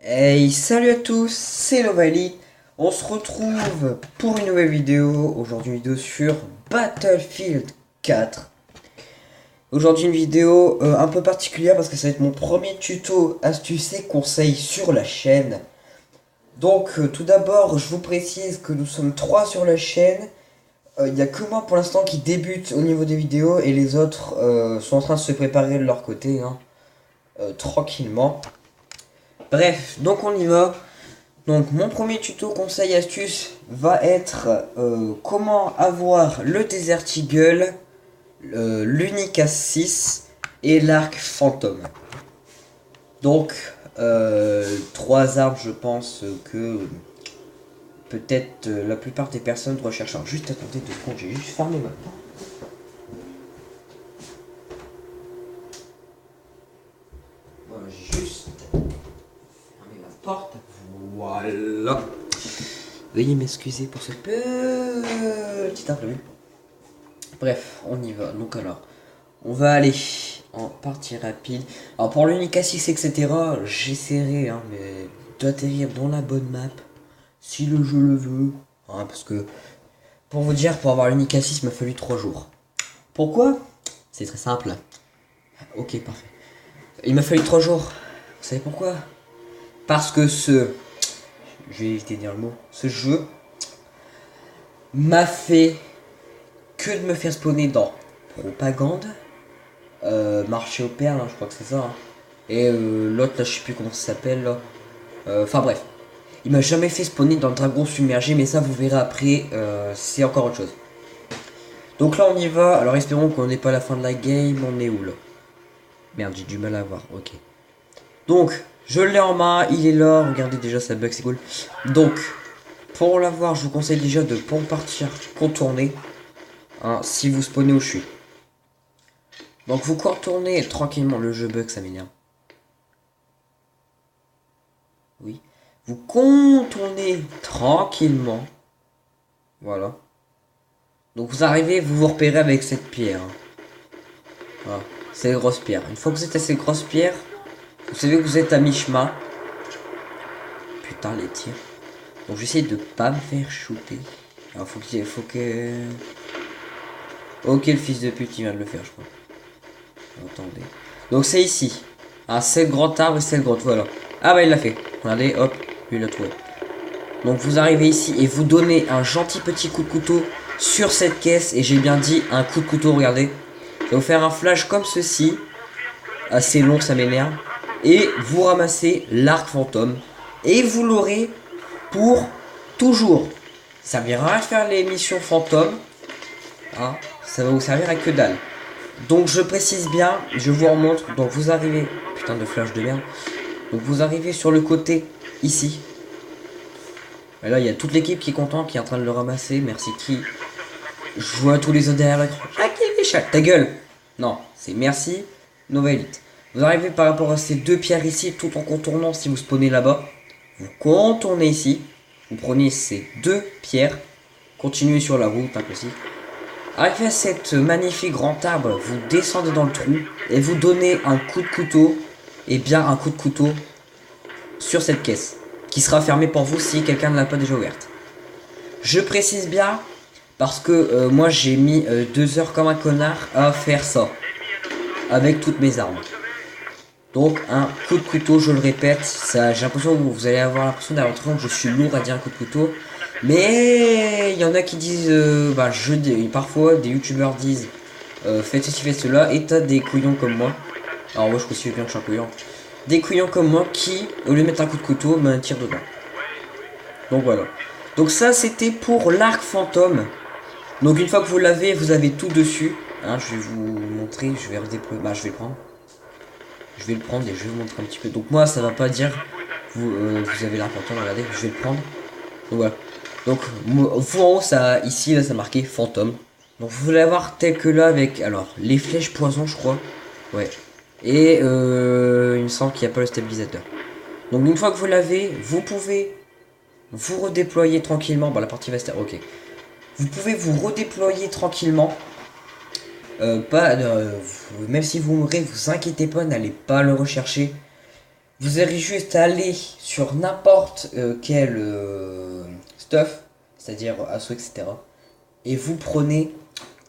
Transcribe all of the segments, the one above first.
Hey, salut à tous, c'est Novaelite. On se retrouve pour une nouvelle vidéo. Aujourd'hui, une vidéo sur Battlefield 4. Aujourd'hui, une vidéo un peu particulière parce que ça va être mon premier tuto astuces et conseils sur la chaîne. Donc, tout d'abord, je vous précise que nous sommes 3 sur la chaîne. Il n'y a que moi pour l'instant qui débute au niveau des vidéos et les autres sont en train de se préparer de leur côté, hein, tranquillement. Bref, donc on y va. Donc mon premier tuto conseil astuce va être comment avoir le Desert Eagle, l'Unica 6 et l'arc fantôme. Donc 3 armes, je pense que peut-être la plupart des personnes recherchent. Alors juste attendez 2 secondes, j'ai juste fermé ma porte. Voilà, j'ai juste fermé ma porte. Voilà. Veuillez m'excuser pour ce petit imprévu. Bref, on y va. Donc alors, on va aller en partie rapide. Alors pour l'Unica 6, etc., j'essaierai mais d'atterrir dans la bonne map, si le jeu le veut. Parce que, pour vous dire, pour avoir l'Unica 6, il m'a fallu 3 jours. Pourquoi? C'est très simple. Ok, parfait. Il m'a fallu 3 jours. Vous savez pourquoi? Parce que je vais éviter de dire le mot. Ce jeu m'a fait que de me faire spawner dans Propagande, Marché aux Perles, je crois que c'est ça. Et l'autre là, je sais plus comment ça s'appelle là. Enfin bref. Il m'a jamais fait spawner dans le Dragon submergé, mais ça vous verrez après, c'est encore autre chose. Donc là on y va, alors espérons qu'on n'est pas à la fin de la game, on est où là? Merde, j'ai du mal à voir, ok. Donc, je l'ai en main, il est là, regardez déjà ça bug, c'est cool. Donc, pour l'avoir, je vous conseille déjà de, pour partir, contourner. Si vous spawnez où je suis. Donc vous contournez tranquillement, le jeu bug, ça m'énerve. Oui. Vous contournez tranquillement. Voilà. Donc vous arrivez, vous vous repérez avec cette pierre. Voilà. C'est les grosses pierres. Une fois que vous êtes à ces grosses pierres, vous savez que vous êtes à mi-chemin. Putain, les tirs. Donc j'essaie de pas me faire shooter. Alors faut que... Ok, le fils de pute, il vient de le faire, je crois. Attendez. Donc c'est ici. C'est le grand arbre et c'est le grand, voilà. Ah bah il l'a fait. Regardez, hop, lui il l'a trouvé. Donc vous arrivez ici et vous donnez un gentil petit coup de couteau sur cette caisse. Et j'ai bien dit un coup de couteau, regardez. Ça va vous faire un flash comme ceci. Assez long, ça m'énerve. Et vous ramassez l'arc fantôme. Et vous l'aurez pour toujours. Ça servira à faire les missions fantômes. Ça va vous servir à que dalle. Donc je précise bien, je vous remontre. Donc vous arrivez, putain de flash de merde. Donc vous arrivez sur le côté ici. Et là il y a toute l'équipe qui est content, qui est en train de le ramasser. Merci qui. Je vois tous les autres derrière l'écran. Ah qui échappe, ta gueule. Non, c'est merci Novaelite. Vous arrivez par rapport à ces 2 pierres ici, tout en contournant. Si vous spawnez là-bas, vous contournez ici. Vous prenez ces 2 pierres. Continuez sur la route, impossible. Arrivé à cette magnifique grand arbre, vous descendez dans le trou et vous donnez un coup de couteau, et bien un coup de couteau sur cette caisse, qui sera fermée pour vous si quelqu'un ne l'a pas déjà ouverte. Je précise bien, parce que moi j'ai mis 2 heures comme un connard à faire ça, avec toutes mes armes. Donc un coup de couteau, je le répète, j'ai l'impression que vous allez avoir l'impression d'avoir l'impression que je suis lourd à dire un coup de couteau. Mais il y en a qui disent, parfois des youtubeurs disent faites ceci, faites cela, et t'as des couillons comme moi. Alors moi je considère bien que je suis un couillon. Des couillons comme moi qui, au lieu de mettre un coup de couteau, me tirent dedans. Donc voilà. Donc ça c'était pour l'arc fantôme. Donc une fois que vous l'avez, vous avez tout dessus. Je vais vous montrer, je vais redéployer. Je vais le prendre. Je vais le prendre et je vais vous montrer un petit peu. Donc moi ça va pas dire vous avez l'arc fantôme, regardez, je vais le prendre. Donc voilà. Donc vous en haut ça ici là ça marqué fantôme. Donc vous voulez avoir tel que là avec alors les flèches poison je crois. Ouais. Et il me semble qu'il n'y a pas le stabilisateur. Donc une fois que vous l'avez, vous pouvez vous redéployer tranquillement. La partie va se terminer. Ok. Vous pouvez vous redéployer tranquillement. Même si vous mourrez, vous inquiétez pas, n'allez pas le rechercher. Vous avez juste à aller sur n'importe quel stuff, c'est-à-dire assaut, etc. Et vous prenez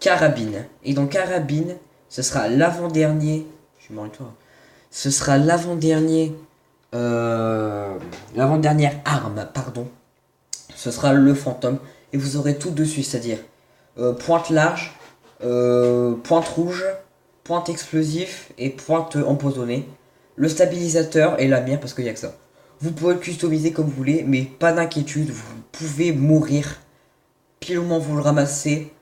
carabine. Et dans carabine, ce sera l'avant-dernier. Je suis mort avec toi. Ce sera l'avant-dernier. L'avant-dernière arme, pardon. Ce sera le fantôme. Et vous aurez tout dessus, c'est-à-dire pointe large, pointe rouge, pointe explosif et pointe empoisonnée. Le stabilisateur et la mire parce qu'il n'y a que ça. Vous pouvez le customiser comme vous voulez, mais pas d'inquiétude, vous pouvez mourir pile au moment où vous le ramassez.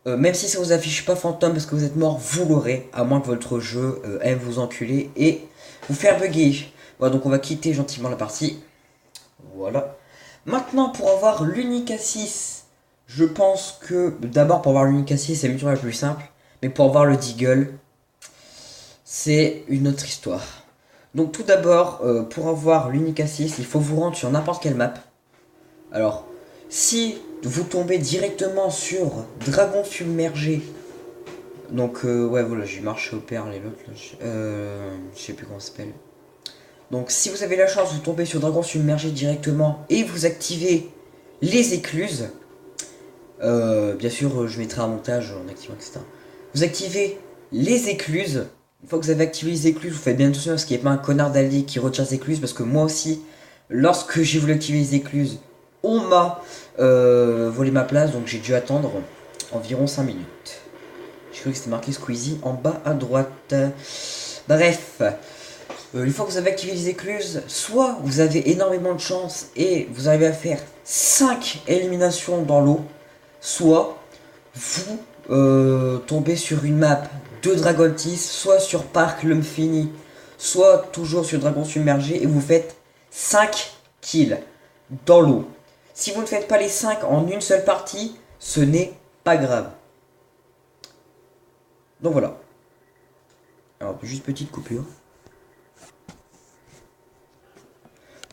Même si ça vous affiche pas fantôme parce que vous êtes mort, vous l'aurez, à moins que votre jeu aime vous enculer et vous faire bugger. Voilà, donc on va quitter gentiment la partie. Voilà. Maintenant, pour avoir l'unique A6, je pense que d'abord pour avoir l'unique A6, c'est l'ultra la plus simple. Mais pour avoir le Deagle, c'est une autre histoire. Donc tout d'abord, pour avoir l'unique A6, il faut vous rendre sur n'importe quelle map. Alors, si vous tombez directement sur Dragon submergé, donc ouais voilà, j'ai marché au père les l'autre, je sais plus comment ça s'appelle. Donc si vous avez la chance, vous tombez sur Dragon submergé directement et vous activez les écluses. Bien sûr, je mettrai un montage en activant, etc. Vous activez les écluses. Une fois que vous avez activé les écluses, vous faites bien attention à ce qu'il n'y ait pas un connard d'allié qui retire les écluses. Parce que moi aussi, lorsque j'ai voulu activer les écluses, on m'a volé ma place. Donc j'ai dû attendre environ 5 minutes. J'ai cru que c'était marqué Squeezie en bas à droite. Bref. Une fois que vous avez activé les écluses, soit vous avez énormément de chance et vous arrivez à faire 5 éliminations dans l'eau, soit vous tombez sur une map de Dragontis, soit sur Parc Lumfini, soit toujours sur Dragon Submergé, et vous faites 5 kills dans l'eau. Si vous ne faites pas les 5 en une seule partie, ce n'est pas grave. Donc voilà. Alors, juste petite coupure.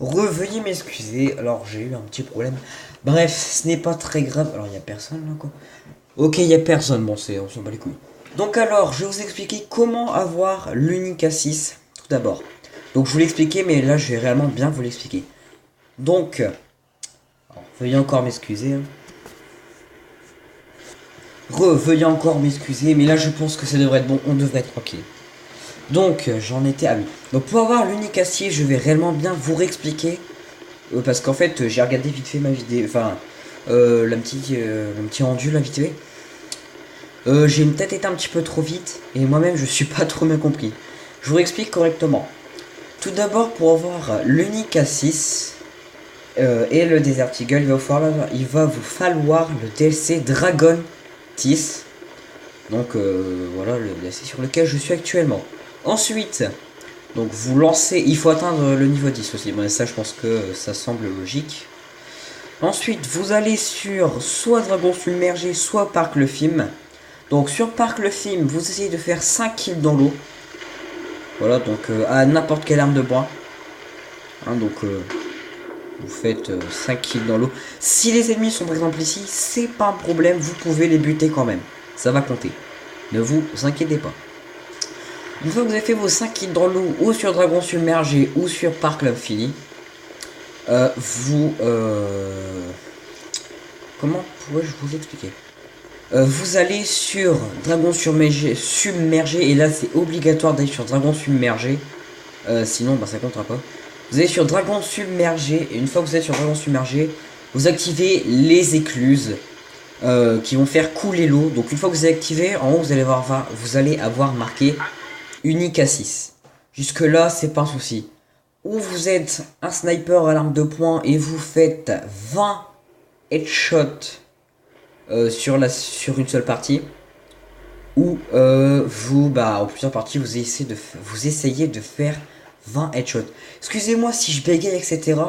Veuillez m'excuser, alors j'ai eu un petit problème. Bref, ce n'est pas très grave. Alors, il n'y a personne là, quoi. Ok, il n'y a personne, bon, on s'en bat les couilles. Donc alors, je vais vous expliquer comment avoir l'unique A6, tout d'abord. Donc je vous l'expliquais, mais là, je vais réellement bien vous l'expliquer. Donc, alors, veuillez encore m'excuser. Hein. Veuillez encore m'excuser, mais là, je pense que ça devrait être bon, on devrait être tranquille. Donc, j'en étais à oui. Donc pour avoir l'unique A6, je vais réellement bien vous réexpliquer. Parce qu'en fait, j'ai regardé vite fait ma vidéo, enfin, le petit rendu, là, vite fait. J'ai peut-être été un petit peu trop vite et moi-même je suis pas trop bien compris. Je vous explique correctement. Tout d'abord, pour avoir l'unique A6 et le Desert Eagle, il va vous falloir le DLC Dragon 10. Donc voilà le DLC sur lequel je suis actuellement. Ensuite, donc vous lancez, il faut atteindre le niveau 10 aussi. Bon, ça je pense que ça semble logique. Ensuite, vous allez sur soit Dragon Submergé, soit Parc le Film. Donc sur Parc le Film, vous essayez de faire 5 kills dans l'eau. Voilà, donc à n'importe quelle arme de bois. Hein, donc vous faites 5 kills dans l'eau. Si les ennemis sont par exemple ici, c'est pas un problème, vous pouvez les buter quand même. Ça va compter. Ne vous inquiétez pas. Une fois que vous avez fait vos 5 kills dans l'eau, ou sur Dragon Submergé, ou sur Parc l'Infini, comment pourrais-je vous expliquer? Vous allez sur Dragon submergé et là c'est obligatoire d'aller sur Dragon submergé. Sinon bah, ça comptera pas. Vous allez sur Dragon submergé et une fois que vous êtes sur Dragon submergé, vous activez les écluses qui vont faire couler l'eau. Donc une fois que vous avez activé, en haut vous allez avoir marqué unique à 6. Jusque là c'est pas un souci. Ou vous êtes un sniper à l'arme de poing et vous faites 20 headshots sur une seule partie, ou en plusieurs parties vous essayez de faire 20 headshots. Excusez-moi si je bégaye, etc.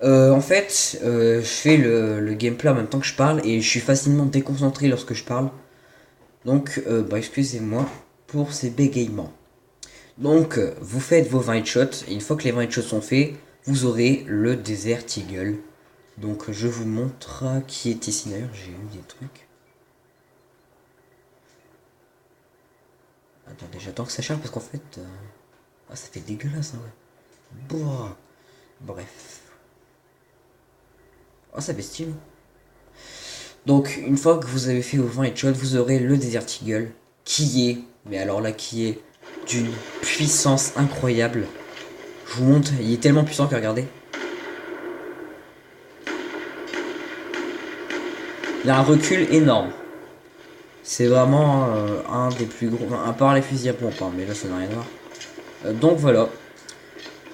En fait, je fais le gameplay en même temps que je parle et je suis facilement déconcentré lorsque je parle. Donc, excusez-moi pour ces bégayements. Donc, vous faites vos 20 headshots et une fois que les 20 headshots sont faits, vous aurez le Desert Eagle. Donc je vous montre qui est ici. D'ailleurs j'ai eu des trucs. Attendez, j'attends que ça charge parce qu'en fait... Ah ça fait dégueulasse hein, ouais. Boah. Bref. Oh, ça fait style. Donc, une fois que vous avez fait vos 20 headshots, vous aurez le Desert Eagle, qui est, mais alors là, qui est d'une puissance incroyable. Je vous montre, il est tellement puissant que regardez. Il a un recul énorme. C'est vraiment un des plus gros, à part les fusils à pompe, hein, mais là ça n'a rien à voir. Donc voilà.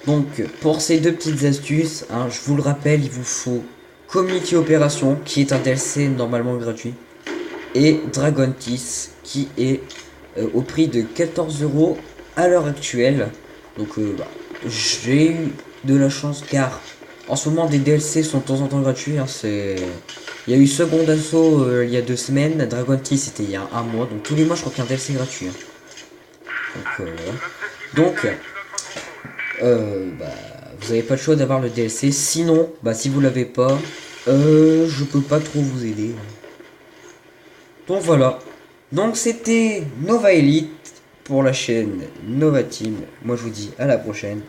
Donc pour ces deux petites astuces, hein, je vous le rappelle, il vous faut Community Operation, qui est un DLC normalement gratuit, et Dragon Teeth, qui est au prix de 14 € à l'heure actuelle. Donc bah, j'ai eu de la chance car en ce moment des DLC sont de temps en temps gratuits. Hein, il y a eu Second Assaut il y a 2 semaines, Dragon Teeth c'était il y a un mois, donc tous les mois je crois qu'il y a un DLC gratuit. Hein. Donc, bah, vous avez pas le choix d'avoir le DLC. Sinon, bah si vous l'avez pas, je peux pas trop vous aider. Donc voilà. Donc c'était Nova Elite pour la chaîne Nova Team. Moi je vous dis à la prochaine.